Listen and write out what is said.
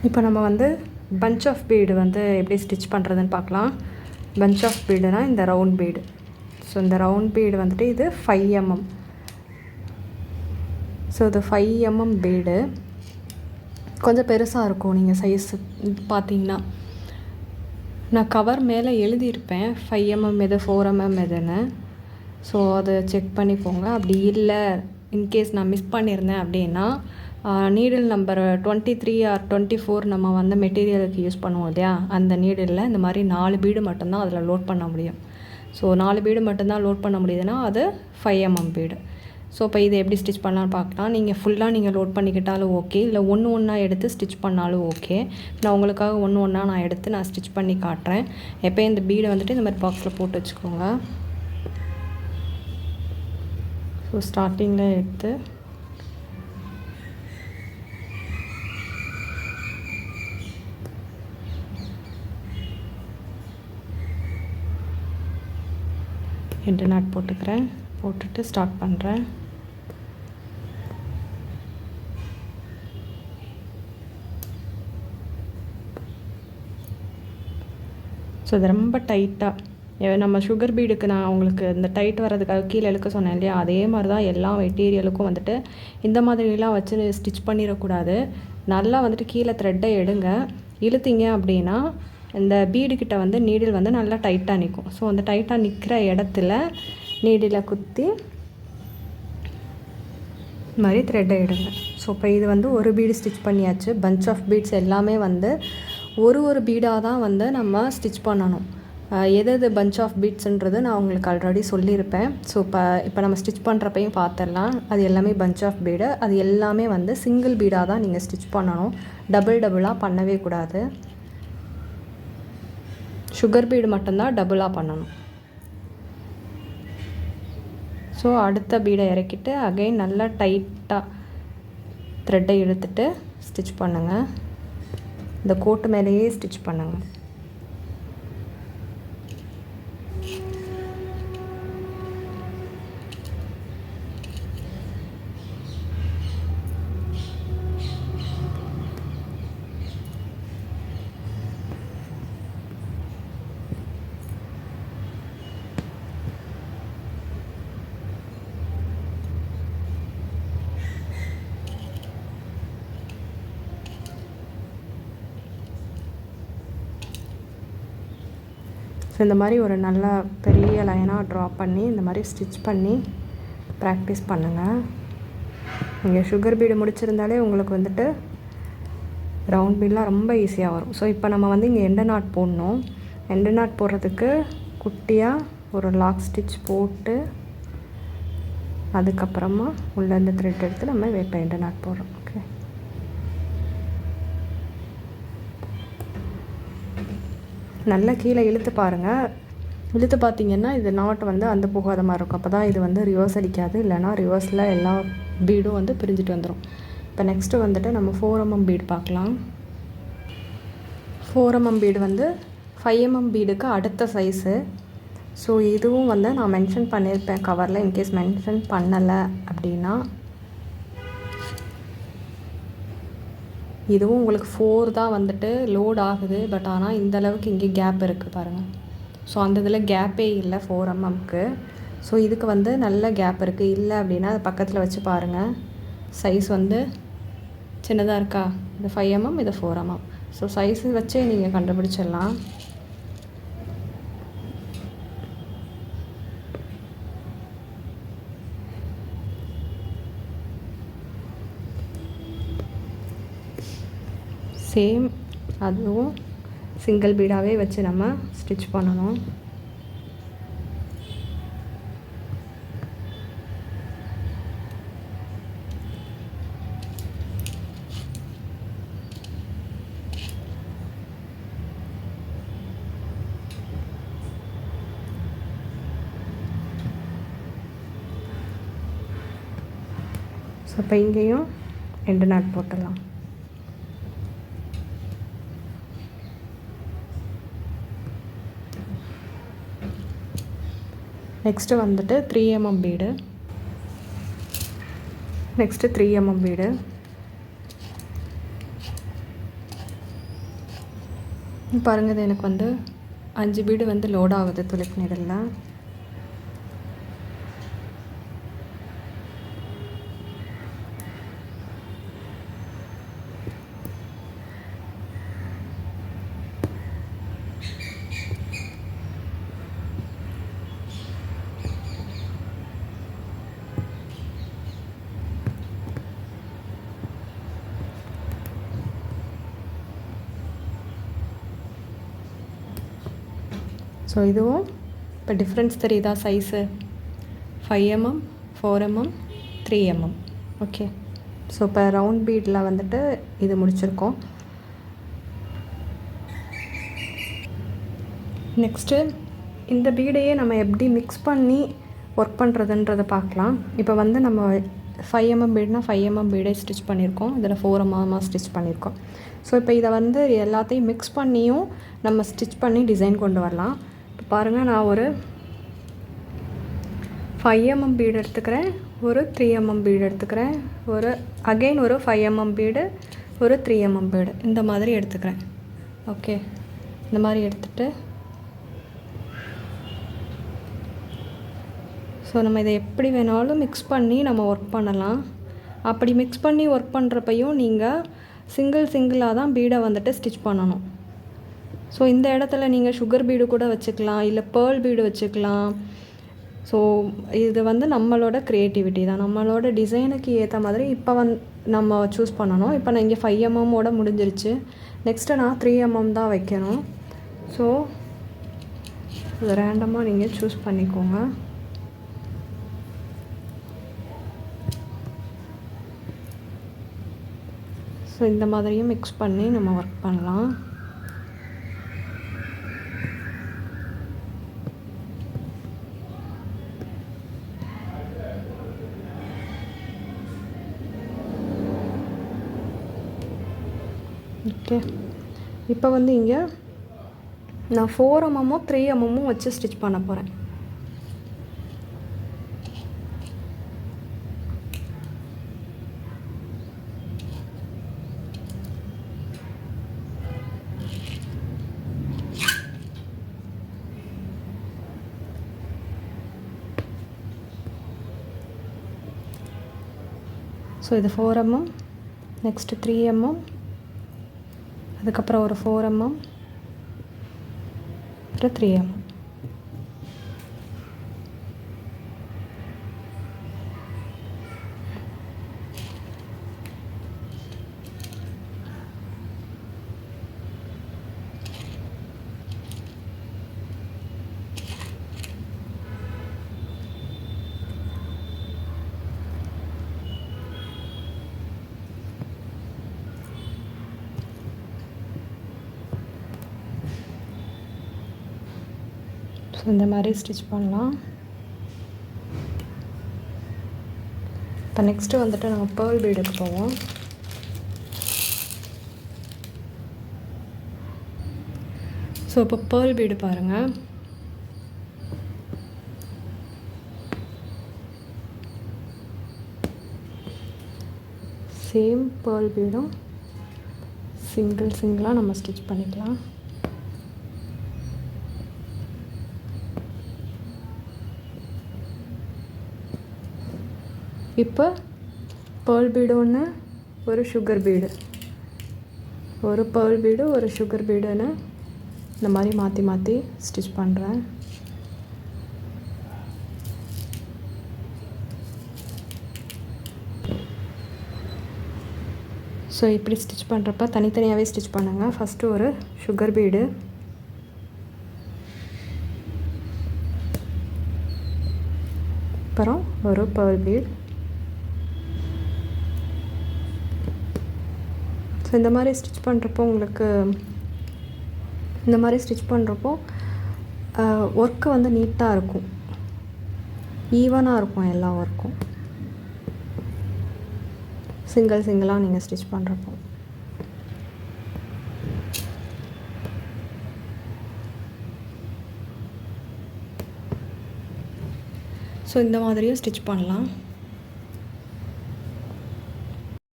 இப்போ நம்ம வந்து பஞ்ச் ஆஃப் பீடு வந்து எப்படி ஸ்டிச் பண்ணுறதுன்னு பார்க்கலாம். பஞ்ச் ஆஃப் பீடுனா இந்த ரவுண்ட் பீடு. ஸோ இந்த ரவுண்ட் பீடு வந்துட்டு இது 5 mm. ஸோ இது 5 mm பீடு கொஞ்சம் பெருசாக இருக்கும். நீங்கள் சைஸ் பார்த்தீங்கன்னா நான் கவர் மேலே எழுதியிருப்பேன் 5 mm எது 4 mm எதுன்னு. ஸோ அதை செக் பண்ணிக்கோங்க. அப்படி இல்லை இன்கேஸ் நான் மிஸ் பண்ணியிருந்தேன் அப்படின்னா நீடில் நம்பர் 23 ஆர் 24 நம்ம வந்து மெட்டீரியலுக்கு யூஸ் பண்ணுவோம் இல்லையா, அந்த நீடிலில் இந்த மாதிரி 4 பீடு மட்டும்தான் அதில் லோட் பண்ண முடியும். ஸோ 4 பீடு மட்டும்தான் லோட் பண்ண முடியுதுன்னா அது 5 mm பீடு. ஸோ இப்போ இதை எப்படி ஸ்டிச் பண்ணலான்னு பார்க்கலாம். நீங்கள் ஃபுல்லாக நீங்கள் லோட் பண்ணிக்கிட்டாலும் ஓகே, இல்லை ஒன்று ஒன்றா எடுத்து ஸ்டிச் பண்ணாலும் ஓகே. நான் உங்களுக்காக ஒன்று ஒன்றா நான் எடுத்து நான் ஸ்டிச் பண்ணி காட்டுறேன். எப்போ இந்த பீடை வந்துட்டு இந்த மாதிரி பாக்ஸில் போட்டு வச்சுக்கோங்க. ஸோ ஸ்டார்டிங்கில் எடுத்து ரெண்டு நாட் போட்டுக்கிறேன். போட்டுட்டு ஸ்டார்ட் பண்ணுறேன். ஸோ இது ரொம்ப டைட்டாக நம்ம சுகர் பீடுக்கு நான் உங்களுக்கு இந்த டைட் வர்றதுக்காக கீழே இழுக்க சொன்னேன் இல்லையா, அதே மாதிரி தான் எல்லா மெட்டீரியலுக்கும் வந்துட்டு இந்த மாதிரிலாம் வச்சு ஸ்டிச் பண்ணிடக்கூடாது. நல்லா வந்துட்டு கீழே த்ரெட்டை எடுங்க. இழுத்தீங்க அப்படின்னா இந்த பீடுக்கிட்ட வந்து நீடில் வந்து நல்லா டைட்டாக நிற்கும். ஸோ அந்த டைட்டாக நிற்கிற இடத்துல நீடில் குத்தி இந்த மாதிரி த்ரெட்டை எடுங்க. ஸோ இப்போ இது வந்து ஒரு பீடு ஸ்டிச் பண்ணியாச்சு. பஞ்ச் ஆஃப் பீட்ஸ் எல்லாமே வந்து ஒரு பீடாக தான் வந்து நம்ம ஸ்டிச் பண்ணணும். எது பஞ்ச் ஆஃப் பீட்ஸுன்றது நான் உங்களுக்கு ஆல்ரெடி சொல்லியிருப்பேன். ஸோ இப்போ நம்ம ஸ்டிச் பண்ணுறப்பையும் பார்த்துடலாம். அது எல்லாமே பஞ்ச் ஆஃப் பீடு. அது எல்லாமே வந்து சிங்கிள் பீடாக தான் நீங்கள் ஸ்டிச் பண்ணணும். டபுளாக பண்ணவே கூடாது. சுகர் பீடு மட்டும்தான் டபுளாக பண்ணணும். ஸோ அடுத்த பீடை இறக்கிட்டு அகைன் நல்லா டைட்டாக த்ரெட்டை இழுத்துட்டு ஸ்டிச் பண்ணுங்கள். இந்த கோட்டு மேலேயே ஸ்டிச் பண்ணுங்கள். ஸோ இந்த மாதிரி ஒரு நல்ல பெரிய லைனாக ட்ரா பண்ணி இந்த மாதிரி ஸ்டிச் பண்ணி ப்ராக்டிஸ் பண்ணுங்கள். நீங்கள் சுகர் பீடு முடிச்சிருந்தாலே உங்களுக்கு வந்துட்டு ரவுண்ட் பீடெலாம் ரொம்ப ஈஸியாக வரும். ஸோ இப்போ நம்ம வந்து இங்கே எண்டு நாட் போடணும். எண்டு நாட் போடுறதுக்கு குட்டியாக ஒரு லாக் ஸ்டிச் போட்டு அதுக்கப்புறமா உள்ள இந்த த்ரெட் எடுத்து நம்ம இப்போ எண்டு நாட் போடுறோம். ஓகே, நல்லா கீழே இழுத்து பாருங்கள். இழுத்து பார்த்திங்கன்னா இது நாட் வந்து அந்த போகாத மாதிரி இருக்கும். அப்போ தான் இது வந்து ரிவர்ஸ் அடிக்காது. இல்லைனா ரிவர்ஸில் எல்லா பீடும் வந்து பிரிஞ்சுட்டு வந்துடும். இப்போ நெக்ஸ்ட்டு வந்துட்டு நம்ம 4 mm பீடு பார்க்கலாம். 4 mm பீடு வந்து 5 mm பீடுக்கு அடுத்த சைஸு. ஸோ இதுவும் வந்து நான் மென்ஷன் பண்ணியிருப்பேன் கவரில். இன்கேஸ் மென்ஷன் பண்ணலை அப்படின்னா இதுவும் உங்களுக்கு 4 தான் வந்துட்டு லோட் ஆகுது. பட் ஆனால் இந்த அளவுக்கு இங்கே கேப் இருக்குது பாருங்கள். ஸோ அந்த இதில் கேப்பே இல்லை 4 mmக்கு. ஸோ இதுக்கு வந்து நல்ல கேப் இருக்குது. இல்லை அப்படின்னா அது பக்கத்தில் வச்சு பாருங்கள். சைஸ் வந்து சின்னதாக இருக்கா? இது 5 mm, இது 4 mm. ஸோ சைஸ் வச்சே நீங்கள் கண்டுபிடிச்சிடலாம். சேம் அதுவும் சிங்கிள் பீடாகவே வச்சு நம்ம ஸ்டிச் பண்ணணும். ஸோ இப்போ இங்கேயும் எண்டு நாட் போட்டுடலாம். நெக்ஸ்ட்டு வந்துட்டு 3 mm feed. Next 3 mm feed. பாருங்கள், இது எனக்கு வந்து 5 பீடு வந்து லோட் ஆகுது துளிப் நீடலில். ஸோ இதுவும் இப்போ டிஃப்ரென்ஸ் தெரியுதா size? 5 mm, 4 mm, 3 mm. Okay, so இப்போ ரவுண்ட் பீடில் வந்துட்டு இது முடிச்சிருக்கோம். நெக்ஸ்ட்டு இந்த பீடையே நம்ம எப்படி மிக்ஸ் பண்ணி ஒர்க் பண்ணுறதுன்றதை பார்க்கலாம். இப்போ வந்து நம்ம 5 mm பீடுனா 5 mm பீடே ஸ்டிச் பண்ணியிருக்கோம். இதில் 4 mm ஸ்டிச் பண்ணியிருக்கோம். ஸோ இப்போ இதை வந்து எல்லாத்தையும் மிக்ஸ் பண்ணியும் நம்ம ஸ்டிச் பண்ணி டிசைன் கொண்டு வரலாம். இப்போ பாருங்கள், நான் ஒரு 5 mm பீடு எடுத்துக்கிறேன், ஒரு 3 mm பீடு எடுத்துக்கிறேன், ஒரு 5 mm பீடு, ஒரு 3 mm பீடு, இந்த மாதிரி எடுத்துக்கிறேன். ஓகே, இந்த மாதிரி எடுத்துகிட்டு ஸோ நம்ம இதை எப்படி வேணாலும் மிக்ஸ் பண்ணி நம்ம ஒர்க் பண்ணலாம். அப்படி மிக்ஸ் பண்ணி ஒர்க் பண்ணுறப்பையும் நீங்கள் சிங்கிளாக தான் பீடை வந்துட்டு ஸ்டிச் பண்ணணும். ஸோ இந்த இடத்துல நீங்கள் சுகர் பீடு கூட வச்சுக்கலாம், இல்லை பேர்ல் பீடு வச்சுக்கலாம். ஸோ இது வந்து நம்மளோட க்ரியேட்டிவிட்டி தான், நம்மளோட டிசைனுக்கு ஏற்ற மாதிரி இப்போ நம்ம சூஸ் பண்ணணும். இப்போ நான் இங்கே 5 mm முடிஞ்சிருச்சு. நெக்ஸ்ட்டு நான் 3 mm தான் வைக்கணும். ஸோ இது ரேண்டமாக நீங்கள் சூஸ் பண்ணிக்கோங்க. ஸோ இந்த மாதிரியும் மிக்ஸ் பண்ணி நம்ம ஒர்க் பண்ணலாம். ஓகே, இப்போ வந்து இங்கே நான் 4 mm 3 mm வச்சு ஸ்டிச் பண்ண போகிறேன். ஸோ இது 4 mm, நெக்ஸ்ட்டு 3 mm, அதுக்கப்புறம் ஒரு 4 mm, அப்புறம் 3 mm. ஸோ இந்த மாதிரி ஸ்டிச் பண்ணலாம். இப்போ நெக்ஸ்ட்டு வந்துட்டு நம்ம பேர்ல் பீடுக்கு போவோம். ஸோ இப்போ பேர்ல் பீடு பாருங்கள், சேம் பேர்ல் பீடும் சிங்கிளாக நம்ம ஸ்டிச் பண்ணிக்கலாம். இப்போ பேர்ல் பீடு ஒன்று, ஒரு சுகர் பீடு, ஒரு பேர்ல் பீடு, ஒரு சுகர் பீடுன்னு இந்த மாதிரி மாற்றி மாற்றி ஸ்டிச் பண்ணுறேன். ஸோ இப்படி ஸ்டிச் பண்ணுறப்ப தனித்தனியாகவே ஸ்டிச் பண்ணுங்கள். ஃபஸ்ட்டு ஒரு சுகர் பீடு, அப்புறம் ஒரு பேர்ல் பீட். ஸோ இந்த மாதிரி ஸ்டிச் பண்ணுறப்போ உங்களுக்கு இந்த மாதிரி ஸ்டிச் பண்ணுறப்போ ஒர்க்கு வந்து நீட்டாக இருக்கும், ஈவனாக இருக்கும் எல்லா ஒர்க்கும், சிங்கிளாக நீங்கள் ஸ்டிச் பண்ணுறப்போ. ஸோ இந்த மாதிரியும் ஸ்டிச் பண்ணலாம்.